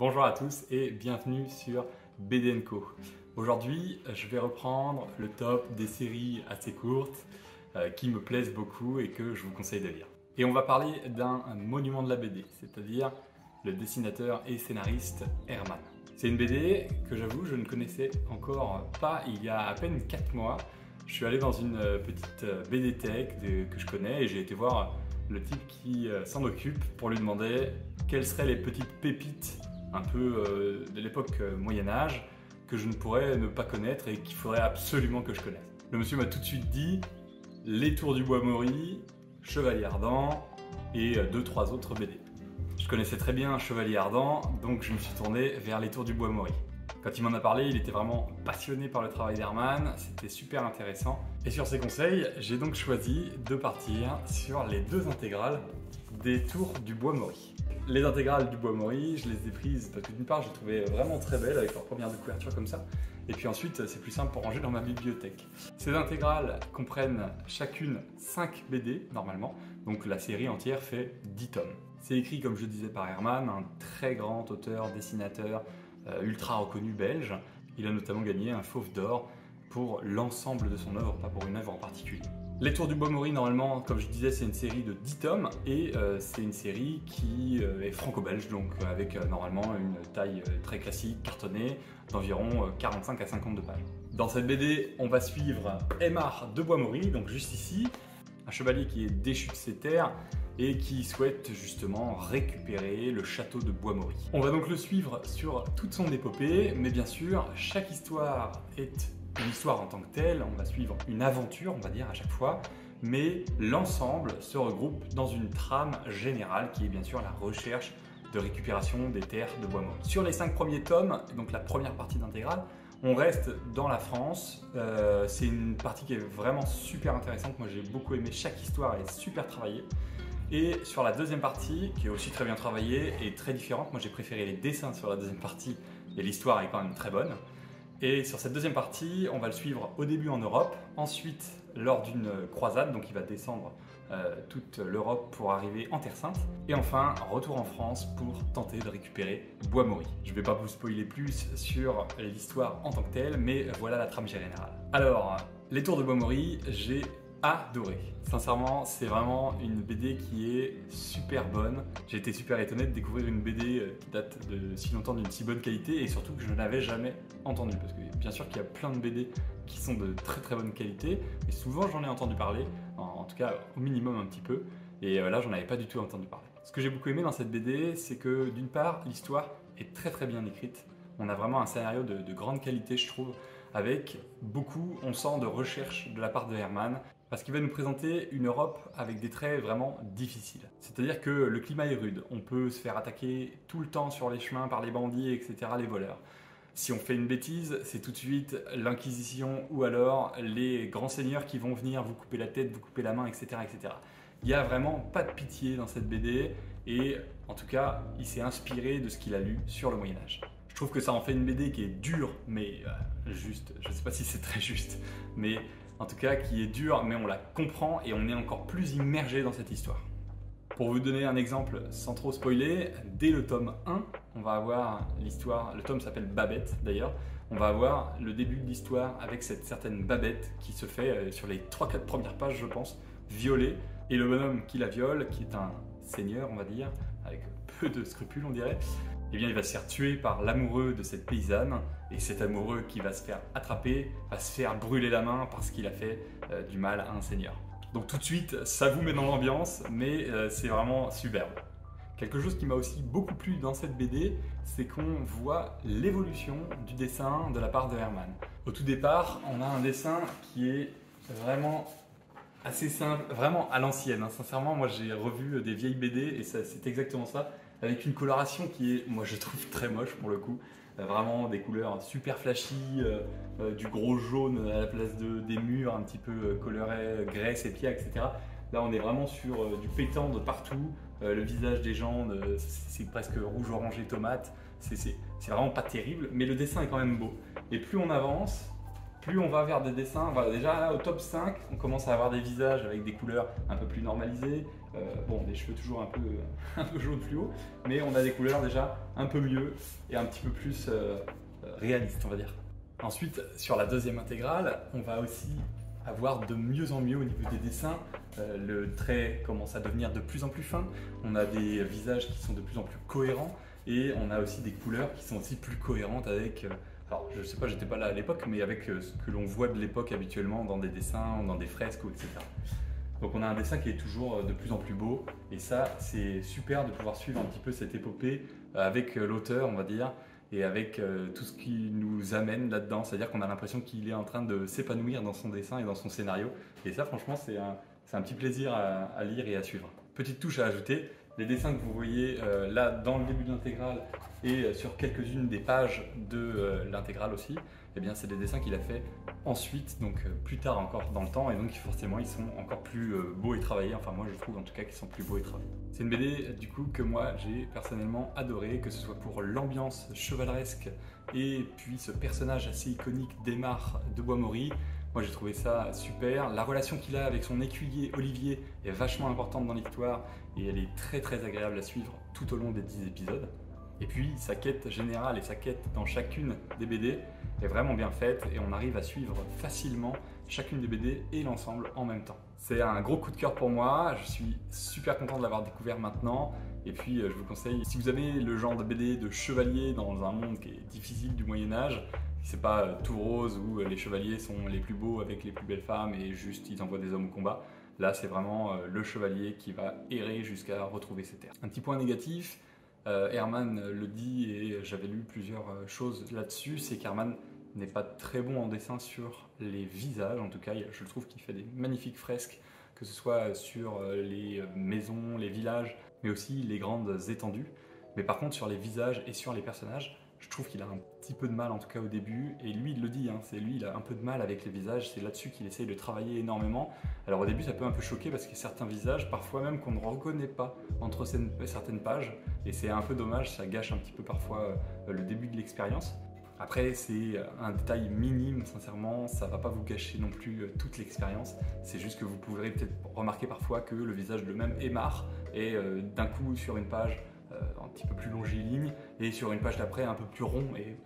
Bonjour à tous et bienvenue sur BD & Co. Aujourd'hui, je vais reprendre le top des séries assez courtes qui me plaisent beaucoup et que je vous conseille de lire. Et on va parler d'un monument de la BD, c'est-à-dire le dessinateur et scénariste Herman. C'est une BD que j'avoue, je ne connaissais encore pas il y a à peine 4 mois. Je suis allé dans une petite BD Tech que je connais et j'ai été voir le type qui s'en occupe pour lui demander quelles seraient les petites pépites un peu de l'époque Moyen-Âge que je ne pourrais ne pas connaître et qu'il faudrait absolument que je connaisse. Le monsieur m'a tout de suite dit Les Tours du Bois-Maury, Chevalier Ardent et 2-3 autres BD. Je connaissais très bien Chevalier Ardent, donc je me suis tourné vers Les Tours du Bois-Maury. Quand il m'en a parlé, il était vraiment passionné par le travail d'Herman, c'était super intéressant. Et sur ses conseils, j'ai donc choisi de partir sur les 2 intégrales des Tours du Bois-Maury. Les intégrales du Bois-Maury, je les ai prises parce que d'une part, je les trouvais vraiment très belles avec leur première de couverture comme ça. Et puis ensuite, c'est plus simple pour ranger dans ma bibliothèque. Ces intégrales comprennent chacune 5 BD normalement, donc la série entière fait 10 tomes. C'est écrit, comme je disais, par Herman, un très grand auteur, dessinateur, ultra reconnu belge. Il a notamment gagné un Fauve d'Or pour l'ensemble de son œuvre, pas pour une œuvre en particulier. Les Tours du Bois-Maury, normalement, comme je disais, c'est une série de 10 tomes et c'est une série qui est franco-belge, donc avec normalement une taille très classique, cartonnée, d'environ 45 à 52 pages. Dans cette BD, on va suivre Aymar de Bois-Maury, donc juste ici, un chevalier qui est déchu de ses terres et qui souhaite justement récupérer le château de Bois-Maury. On va donc le suivre sur toute son épopée, mais bien sûr, chaque histoire est une histoire en tant que telle, on va suivre une aventure, on va dire à chaque fois, mais l'ensemble se regroupe dans une trame générale qui est bien sûr la recherche de récupération des terres de Bois-Maury. Sur les 5 premiers tomes, donc la première partie d'intégrale, on reste dans la France. C'est une partie qui est vraiment super intéressante. Moi j'ai beaucoup aimé, chaque histoire est super travaillée. Et sur la deuxième partie, qui est aussi très bien travaillée et très différente, moi j'ai préféré les dessins sur la deuxième partie et l'histoire est quand même très bonne. Et sur cette deuxième partie, on va le suivre au début en Europe, ensuite lors d'une croisade, donc il va descendre toute l'Europe pour arriver en Terre Sainte, et enfin retour en France pour tenter de récupérer Bois-Maury. Je ne vais pas vous spoiler plus sur l'histoire en tant que telle, mais voilà la trame générale. Alors, Les Tours de Bois-Maury, j'ai adoré. Sincèrement, c'est vraiment une BD qui est super bonne. J'ai été super étonné de découvrir une BD qui date de si longtemps d'une si bonne qualité et surtout que je n'avais jamais entendu. Parce que bien sûr qu'il y a plein de BD qui sont de très très bonne qualité, mais souvent j'en ai entendu parler, en tout cas au minimum un petit peu, et là j'en avais pas du tout entendu parler. Ce que j'ai beaucoup aimé dans cette BD, c'est que d'une part, l'histoire est très très bien écrite. On a vraiment un scénario de grande qualité, je trouve, avec beaucoup, on sent, de recherche de la part de Herman, parce qu'il va nous présenter une Europe avec des traits vraiment difficiles. C'est-à-dire que le climat est rude, on peut se faire attaquer tout le temps sur les chemins par les bandits, etc., les voleurs. Si on fait une bêtise, c'est tout de suite l'Inquisition ou alors les grands seigneurs qui vont venir vous couper la tête, vous couper la main, etc., etc. Il n'y a vraiment pas de pitié dans cette BD et en tout cas, il s'est inspiré de ce qu'il a lu sur le Moyen-Âge. Je trouve que ça en fait une BD qui est dure, mais juste. Je ne sais pas si c'est très juste, mais en tout cas qui est dure, mais on la comprend et on est encore plus immergé dans cette histoire. Pour vous donner un exemple sans trop spoiler, dès le tome 1, on va avoir l'histoire, le tome s'appelle Babette d'ailleurs, on va avoir le début de l'histoire avec cette certaine Babette qui se fait sur les 3-4 premières pages je pense, violer, et le bonhomme qui la viole, qui est un seigneur on va dire, avec peu de scrupules on dirait, eh bien il va se faire tuer par l'amoureux de cette paysanne, et cet amoureux qui va se faire attraper, va se faire brûler la main parce qu'il a fait du mal à un seigneur. Donc tout de suite, ça vous met dans l'ambiance, mais c'est vraiment superbe. Quelque chose qui m'a aussi beaucoup plu dans cette BD, c'est qu'on voit l'évolution du dessin de la part de Herman. Au tout départ, on a un dessin qui est vraiment assez simple, vraiment à l'ancienne. Sincèrement, moi j'ai revu des vieilles BD et c'est exactement ça, avec une coloration qui est, moi je trouve très moche pour le coup. Vraiment des couleurs super flashy, du gros jaune à la place des murs un petit peu colorés, grès, sépia, etc. Là on est vraiment sur du pétant de partout, le visage des gens c'est presque rouge, orangé, tomate, c'est vraiment pas terrible, mais le dessin est quand même beau. Et plus on avance, plus on va vers des dessins, voilà, déjà là au top 5, on commence à avoir des visages avec des couleurs un peu plus normalisées, Bon, des cheveux toujours un peu jaune fluo, mais on a des couleurs déjà un peu mieux et un petit peu plus réalistes, on va dire. Ensuite, sur la deuxième intégrale, on va aussi avoir de mieux en mieux au niveau des dessins. Le trait commence à devenir de plus en plus fin, on a des visages qui sont de plus en plus cohérents et on a aussi des couleurs qui sont aussi plus cohérentes avec, alors je sais pas, j'étais pas là à l'époque, mais avec ce que l'on voit de l'époque habituellement dans des dessins, dans des fresques, etc. Donc on a un dessin qui est toujours de plus en plus beau et ça c'est super de pouvoir suivre un petit peu cette épopée avec l'auteur, on va dire, et avec tout ce qui nous amène là-dedans, c'est-à-dire qu'on a l'impression qu'il est en train de s'épanouir dans son dessin et dans son scénario, et ça franchement c'est un petit plaisir à lire et à suivre. Petite touche à ajouter, les dessins que vous voyez là dans le début de l'intégrale et sur quelques-unes des pages de l'intégrale aussi, eh bien c'est des dessins qu'il a fait ensuite, donc plus tard encore dans le temps, et donc forcément ils sont encore plus beaux et travaillés, enfin moi je trouve en tout cas qu'ils sont plus beaux et travaillés. C'est une BD du coup que moi j'ai personnellement adoré, que ce soit pour l'ambiance chevaleresque et puis ce personnage assez iconique d'Aymar de Bois-Maury. Moi j'ai trouvé ça super, la relation qu'il a avec son écuyer Olivier est vachement importante dans l'histoire et elle est très très agréable à suivre tout au long des 10 épisodes. Et puis sa quête générale et sa quête dans chacune des BD est vraiment bien faite et on arrive à suivre facilement chacune des BD et l'ensemble en même temps. C'est un gros coup de cœur pour moi, je suis super content de l'avoir découvert maintenant. Et puis je vous conseille, si vous avez le genre de BD de chevalier dans un monde qui est difficile du Moyen-Âge, c'est pas tout rose où les chevaliers sont les plus beaux avec les plus belles femmes et juste ils envoient des hommes au combat. Là c'est vraiment le chevalier qui va errer jusqu'à retrouver ses terres. Un petit point négatif, Herman le dit et j'avais lu plusieurs choses là-dessus, c'est qu'Herman n'est pas très bon en dessin sur les visages, en tout cas je trouve qu'il fait des magnifiques fresques, que ce soit sur les maisons, les villages, mais aussi les grandes étendues. Mais par contre sur les visages et sur les personnages, je trouve qu'il a un petit peu de mal en tout cas au début, et lui il le dit, c'est lui il a un peu de mal avec les visages, c'est là-dessus qu'il essaye de travailler énormément. Alors au début ça peut un peu choquer parce qu'il y a certains visages, parfois même qu'on ne reconnaît pas entre certaines pages, et c'est un peu dommage, ça gâche un petit peu parfois le début de l'expérience. Après c'est un détail minime, sincèrement, ça va pas vous gâcher non plus toute l'expérience, c'est juste que vous pourrez peut-être remarquer parfois que le visage de même Aymar est d'un coup sur une page un petit peu plus longiligne et sur une page d'après un peu plus rond, et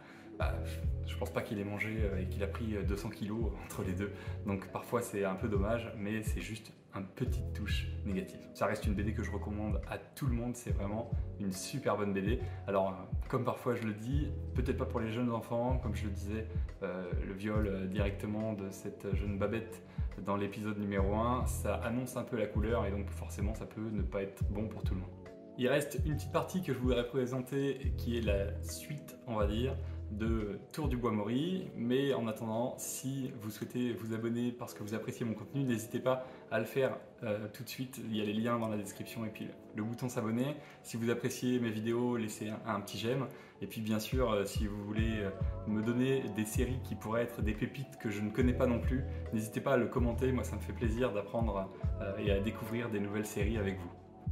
je pense pas qu'il ait mangé et qu'il a pris 200 kilos entre les deux, donc parfois c'est un peu dommage, mais c'est juste une petite touche négative. Ça reste une BD que je recommande à tout le monde, c'est vraiment une super bonne BD. Alors comme parfois je le dis, peut-être pas pour les jeunes enfants, comme je le disais, le viol directement de cette jeune Babette dans l'épisode numéro 1, ça annonce un peu la couleur et donc forcément ça peut ne pas être bon pour tout le monde. Il reste une petite partie que je voudrais présenter qui est la suite, on va dire, de Tour du Bois-Maury, mais en attendant, si vous souhaitez vous abonner parce que vous appréciez mon contenu, n'hésitez pas à le faire tout de suite, il y a les liens dans la description et puis le bouton s'abonner. Si vous appréciez mes vidéos, laissez un petit j'aime, et puis bien sûr, si vous voulez me donner des séries qui pourraient être des pépites que je ne connais pas non plus, n'hésitez pas à le commenter, moi ça me fait plaisir d'apprendre et à découvrir des nouvelles séries avec vous.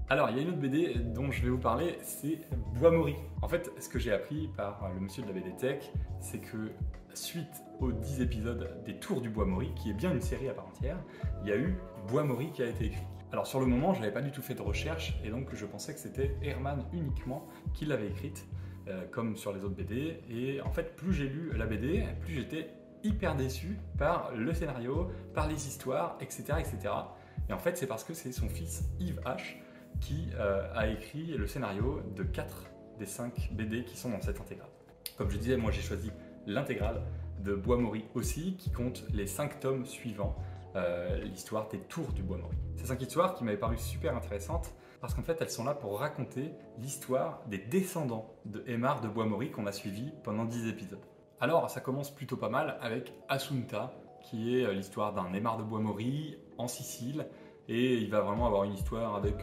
Alors, il y a une autre BD dont je vais vous parler, c'est Bois-Maury. En fait, ce que j'ai appris par le monsieur de la BD Tech, c'est que suite aux 10 épisodes des Tours du Bois-Maury, qui est bien une série à part entière, il y a eu Bois-Maury qui a été écrit. Alors sur le moment, je n'avais pas du tout fait de recherche, et donc je pensais que c'était Herman uniquement qui l'avait écrite, comme sur les autres BD, et en fait, plus j'ai lu la BD, plus j'étais hyper déçu par le scénario, par les histoires, etc. etc. Et en fait, c'est parce que c'est son fils Yves H qui a écrit le scénario de 4 des 5 BD qui sont dans cette intégrale. Comme je disais, moi j'ai choisi l'intégrale de Bois-Maury aussi, qui compte les 5 tomes suivants, l'histoire des Tours du Bois-Maury. Ces 5 histoires qui m'avaient paru super intéressantes, parce qu'en fait elles sont là pour raconter l'histoire des descendants de Aymar de Bois-Maury qu'on a suivi pendant 10 épisodes. Alors ça commence plutôt pas mal avec Assunta, qui est l'histoire d'un Aymar de Bois-Maury en Sicile, et il va vraiment avoir une histoire avec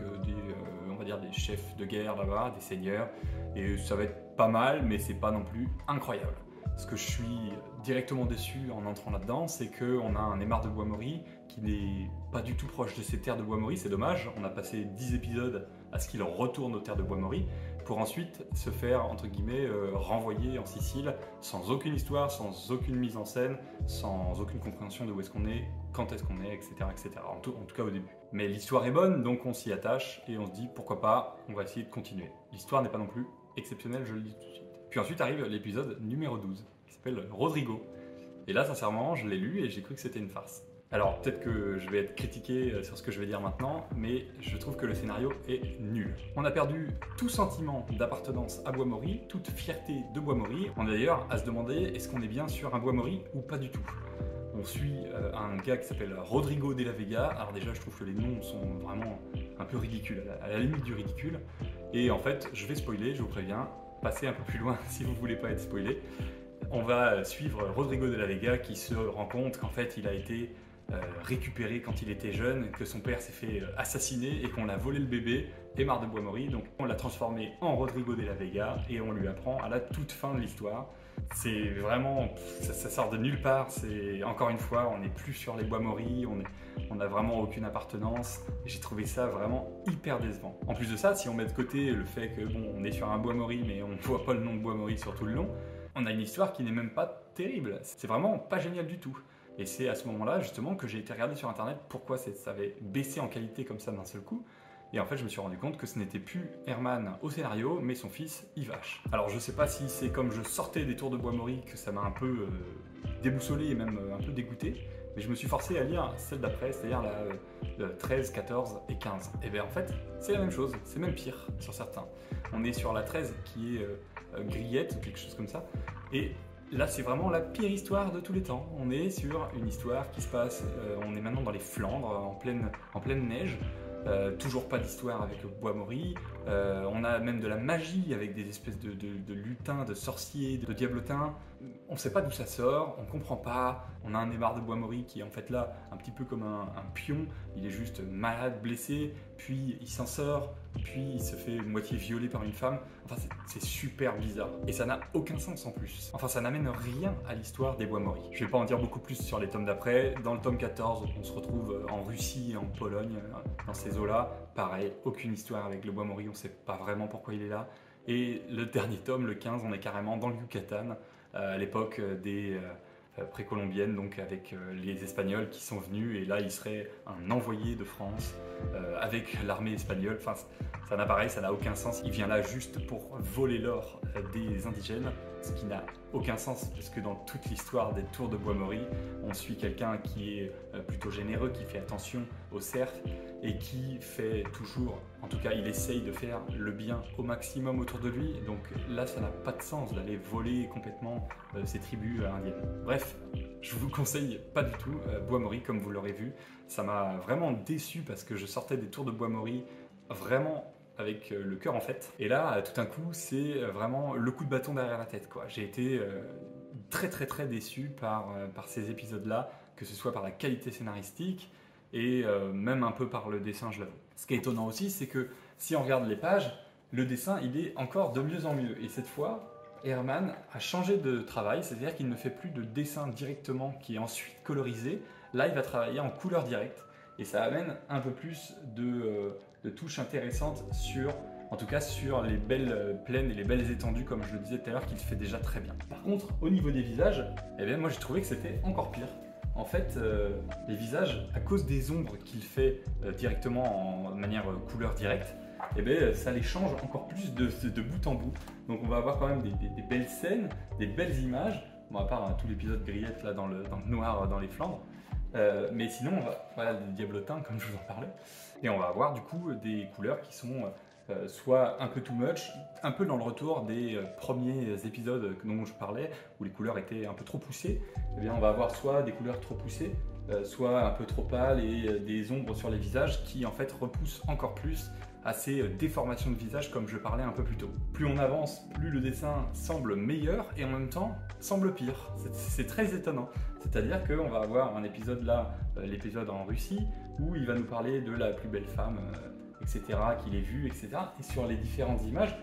on va dire des chefs de guerre là-bas, des seigneurs, et ça va être pas mal, mais c'est pas non plus incroyable. Ce que je suis directement déçu en entrant là-dedans, c'est qu'on a un Aymar de Bois-Maury qui n'est pas du tout proche de ses terres de Bois-Maury, c'est dommage, on a passé 10 épisodes à ce qu'il retourne aux terres de Bois-Maury pour ensuite se faire, entre guillemets, renvoyer en Sicile sans aucune histoire, sans aucune mise en scène, sans aucune compréhension de où est-ce qu'on est, quand est-ce qu'on est, etc. etc. En tout cas au début. Mais l'histoire est bonne, donc on s'y attache et on se dit pourquoi pas, on va essayer de continuer. L'histoire n'est pas non plus exceptionnelle, je le dis tout de suite. Puis ensuite arrive l'épisode numéro 12, qui s'appelle Rodrigo. Et là, sincèrement, je l'ai lu et j'ai cru que c'était une farce. Alors, peut-être que je vais être critiqué sur ce que je vais dire maintenant, mais je trouve que le scénario est nul. On a perdu tout sentiment d'appartenance à Bois-Maury, toute fierté de Bois-Maury. On est d'ailleurs à se demander, est-ce qu'on est bien sur un Bois-Maury ou pas du tout? On suit un gars qui s'appelle Rodrigo de la Vega. Alors déjà, je trouve que les noms sont vraiment un peu ridicules, à la limite du ridicule. Et en fait, je vais spoiler, je vous préviens, passez un peu plus loin si vous ne voulez pas être spoilé. On va suivre Rodrigo de la Vega qui se rend compte qu'en fait, il a été récupéré quand il était jeune, que son père s'est fait assassiner et qu'on a volé le bébé, et marre de Bois-Maury. Donc on l'a transformé en Rodrigo de la Vega et on lui apprend à la toute fin de l'histoire. C'est vraiment, ça sort de nulle part. C'est encore une fois, on n'est plus sur les Bois-Maury, on n'a vraiment aucune appartenance. J'ai trouvé ça vraiment hyper décevant. En plus de ça, si on met de côté le fait que bon, on est sur un Bois-Maury, mais on ne voit pas le nom de Bois-Maury sur tout le long, on a une histoire qui n'est même pas terrible. C'est vraiment pas génial du tout. Et c'est à ce moment-là, justement, que j'ai été regarder sur Internet pourquoi ça avait baissé en qualité comme ça d'un seul coup. Et en fait, je me suis rendu compte que ce n'était plus Herman au scénario, mais son fils Ivache. Alors, je sais pas si c'est comme je sortais des tours de Bois-Maury que ça m'a un peu déboussolé et même un peu dégoûté, mais je me suis forcé à lire celle d'après, c'est-à-dire la 13, 14 et 15. Et bien en fait, c'est la même chose, c'est même pire sur certains. On est sur la 13 qui est Griette ou quelque chose comme ça, et là, c'est vraiment la pire histoire de tous les temps. On est sur une histoire qui se passe, on est maintenant dans les Flandres, en pleine neige. Toujours pas d'histoire avec Bois-Maury. On a même de la magie avec des espèces de lutins, de sorciers, de diablotins. On sait pas d'où ça sort, on comprend pas. On a un Aimar de Bois-Maury qui est en fait là un petit peu comme un pion. Il est juste malade, blessé, puis il s'en sort, puis il se fait moitié violer par une femme. Enfin, c'est super bizarre. Et ça n'a aucun sens en plus. Enfin, ça n'amène rien à l'histoire des Bois-Maury. Je vais pas en dire beaucoup plus sur les tomes d'après. Dans le tome 14, on se retrouve en Russie et en Pologne, dans ces eaux-là. Pareil, aucune histoire avec le Bois-Maury, on sait pas vraiment pourquoi il est là. Et le dernier tome, le 15, on est carrément dans le Yucatan, à l'époque des précolombiennes, donc avec les Espagnols qui sont venus, et là il serait un envoyé de France avec l'armée espagnole. Enfin, ça n'a pareil, ça n'a aucun sens. Il vient là juste pour voler l'or des indigènes, ce qui n'a aucun sens, parce que dans toute l'histoire des tours de Bois-Maury, on suit quelqu'un qui est plutôt généreux, qui fait attention aux cerfs, et qui fait toujours, en tout cas il essaye de faire le bien au maximum autour de lui. Donc là ça n'a pas de sens d'aller voler complètement ces tribus indiennes. Bref, je vous conseille pas du tout Bois-Maury, comme vous l'aurez vu. Ça m'a vraiment déçu parce que je sortais des tours de Bois-Maury vraiment avec le cœur en fête. Et là, tout d'un coup, c'est vraiment le coup de bâton derrière la tête, quoi. J'ai été très déçu par ces épisodes-là, que ce soit par la qualité scénaristique et même un peu par le dessin, je l'avoue. Ce qui est étonnant aussi, c'est que si on regarde les pages, le dessin, il est encore de mieux en mieux. Et cette fois, Herman a changé de travail, c'est-à-dire qu'il ne fait plus de dessin directement qui est ensuite colorisé. Là, il va travailler en couleur directe. Et ça amène un peu plus de touches intéressantes en tout cas sur les belles plaines et les belles étendues, comme je le disais tout à l'heure, qu'il fait déjà très bien. Par contre, au niveau des visages, eh bien, moi j'ai trouvé que c'était encore pire. En fait, les visages, à cause des ombres qu'il fait directement en manière couleur directe, eh bien, ça les change encore plus de bout en bout. Donc on va avoir quand même des belles scènes, des belles images, bon, à part tout l'épisode Griette là, dans le noir dans les Flandres. Mais sinon, voilà, des diablotins comme je vous en parlais. Et on va avoir du coup des couleurs qui sont soit un peu too much, un peu dans le retour des premiers épisodes dont je parlais, où les couleurs étaient un peu trop poussées. Eh bien, on va avoir soit des couleurs trop poussées, soit un peu trop pâles et des ombres sur les visages qui en fait repoussent encore plus à ces déformations de visage comme je parlais un peu plus tôt. Plus on avance, plus le dessin semble meilleur et en même temps semble pire. C'est très étonnant. C'est-à-dire qu'on va avoir un épisode là, l'épisode en Russie, où il va nous parler de la plus belle femme, etc., qu'il ait vue, etc. Et sur les différentes images,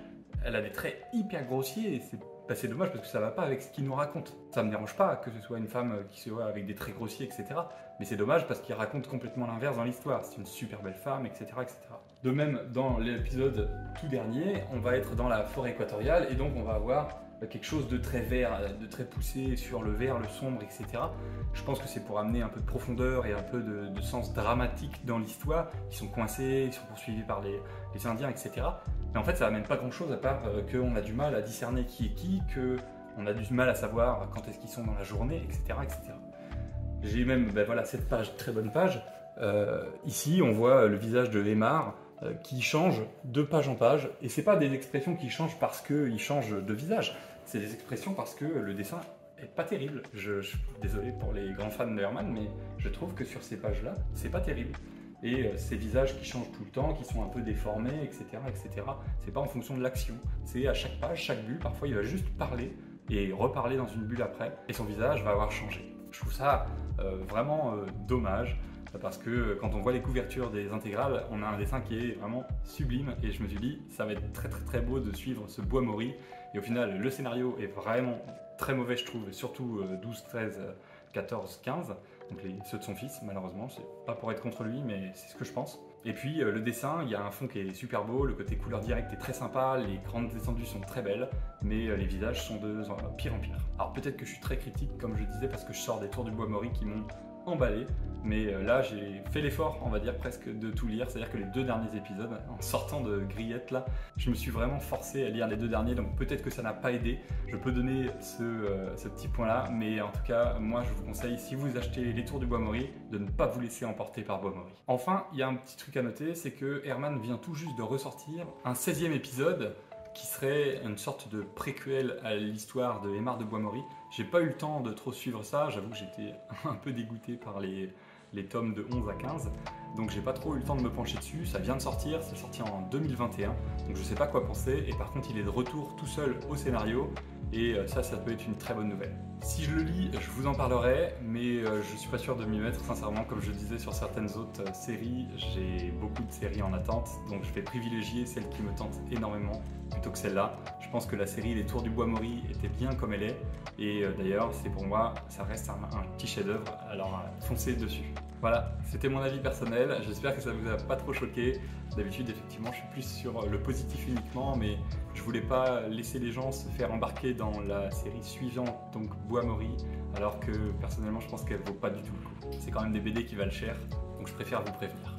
elle a des traits hyper grossiers et c'est dommage parce que ça va pas avec ce qu'il nous raconte. Ça me dérange pas que ce soit une femme qui se voit avec des traits grossiers, etc. Mais c'est dommage parce qu'il raconte complètement l'inverse dans l'histoire. C'est une super belle femme, etc., etc. De même, dans l'épisode tout dernier, on va être dans la forêt équatoriale et donc on va avoir quelque chose de très vert, de très poussé sur le vert, le sombre, etc. Je pense que c'est pour amener un peu de profondeur et un peu de sens dramatique dans l'histoire. Ils sont coincés, ils sont poursuivis par les Indiens, etc. Mais en fait, ça n'amène pas grand-chose à part qu'on a du mal à discerner qui est qui, qu'on a du mal à savoir quand est-ce qu'ils sont dans la journée, etc. etc. J'ai même voilà, cette page, très bonne page. Ici, on voit le visage de Aymar qui change de page en page. Et ce n'est pas des expressions qui changent parce qu'il change de visage. C'est des expressions parce que le dessin est pas terrible. Je suis désolé pour les grands fans de Herman, mais je trouve que sur ces pages-là, c'est pas terrible. Et ces visages qui changent tout le temps, qui sont un peu déformés, etc., etc. C'est pas en fonction de l'action. C'est à chaque page, chaque bulle. Parfois, il va juste parler et reparler dans une bulle après, et son visage va avoir changé. Je trouve ça vraiment dommage. Parce que quand on voit les couvertures des intégrales, on a un dessin qui est vraiment sublime et je me suis dit ça va être très très très beau de suivre ce Bois Mori. Et au final, le scénario est vraiment très mauvais, je trouve, surtout 12, 13, 14, 15, donc ceux de son fils, malheureusement. C'est pas pour être contre lui, mais c'est ce que je pense. Et puis le dessin, il y a un fond qui est super beau, le côté couleur directe est très sympa, les grandes descendues sont très belles, mais les visages sont de pire en pire. Alors peut-être que je suis très critique, comme je disais, parce que je sors des tours du Bois Mori qui m'ont emballé, mais là j'ai fait l'effort, on va dire, presque de tout lire, c'est-à-dire que les 2 derniers épisodes, en sortant de Grillette là, je me suis vraiment forcé à lire les 2 derniers, donc peut-être que ça n'a pas aidé, je peux donner ce petit point là, mais en tout cas, moi je vous conseille, si vous achetez les tours du Bois Mori, de ne pas vous laisser emporter par Bois Mori. Enfin, il y a un petit truc à noter, c'est que Herman vient tout juste de ressortir un 16e épisode, qui serait une sorte de préquel à l'histoire de Aymar de Bois Mori. J'ai pas eu le temps de trop suivre ça, j'avoue que j'étais un peu dégoûté par les tomes de 11 à 15, donc j'ai pas trop eu le temps de me pencher dessus. Ça vient de sortir, c'est sorti en 2021, donc je sais pas quoi penser, et par contre il est de retour tout seul au scénario, et ça peut être une très bonne nouvelle. Si je le lis, je vous en parlerai, mais je suis pas sûr de m'y mettre, sincèrement. Comme je le disais sur certaines autres séries, j'ai beaucoup de séries en attente, donc je vais privilégier celle qui me tente énormément plutôt que celle-là. Je pense que la série Les Tours du Bois Mori était bien comme elle est, et d'ailleurs, c'est pour moi, ça reste un petit chef-d'œuvre, alors foncez dessus. Voilà, c'était mon avis personnel, j'espère que ça vous a pas trop choqué. D'habitude, effectivement, je suis plus sur le positif uniquement, mais je voulais pas laisser les gens se faire embarquer dans la série suivante, donc Bois Mori, alors que personnellement, je pense qu'elle vaut pas du tout le coup. C'est quand même des BD qui valent cher, donc je préfère vous prévenir.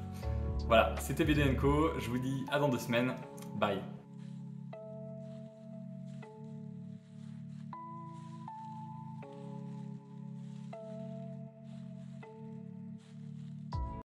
Voilà, c'était BD & Co, je vous dis à dans 2 semaines, bye.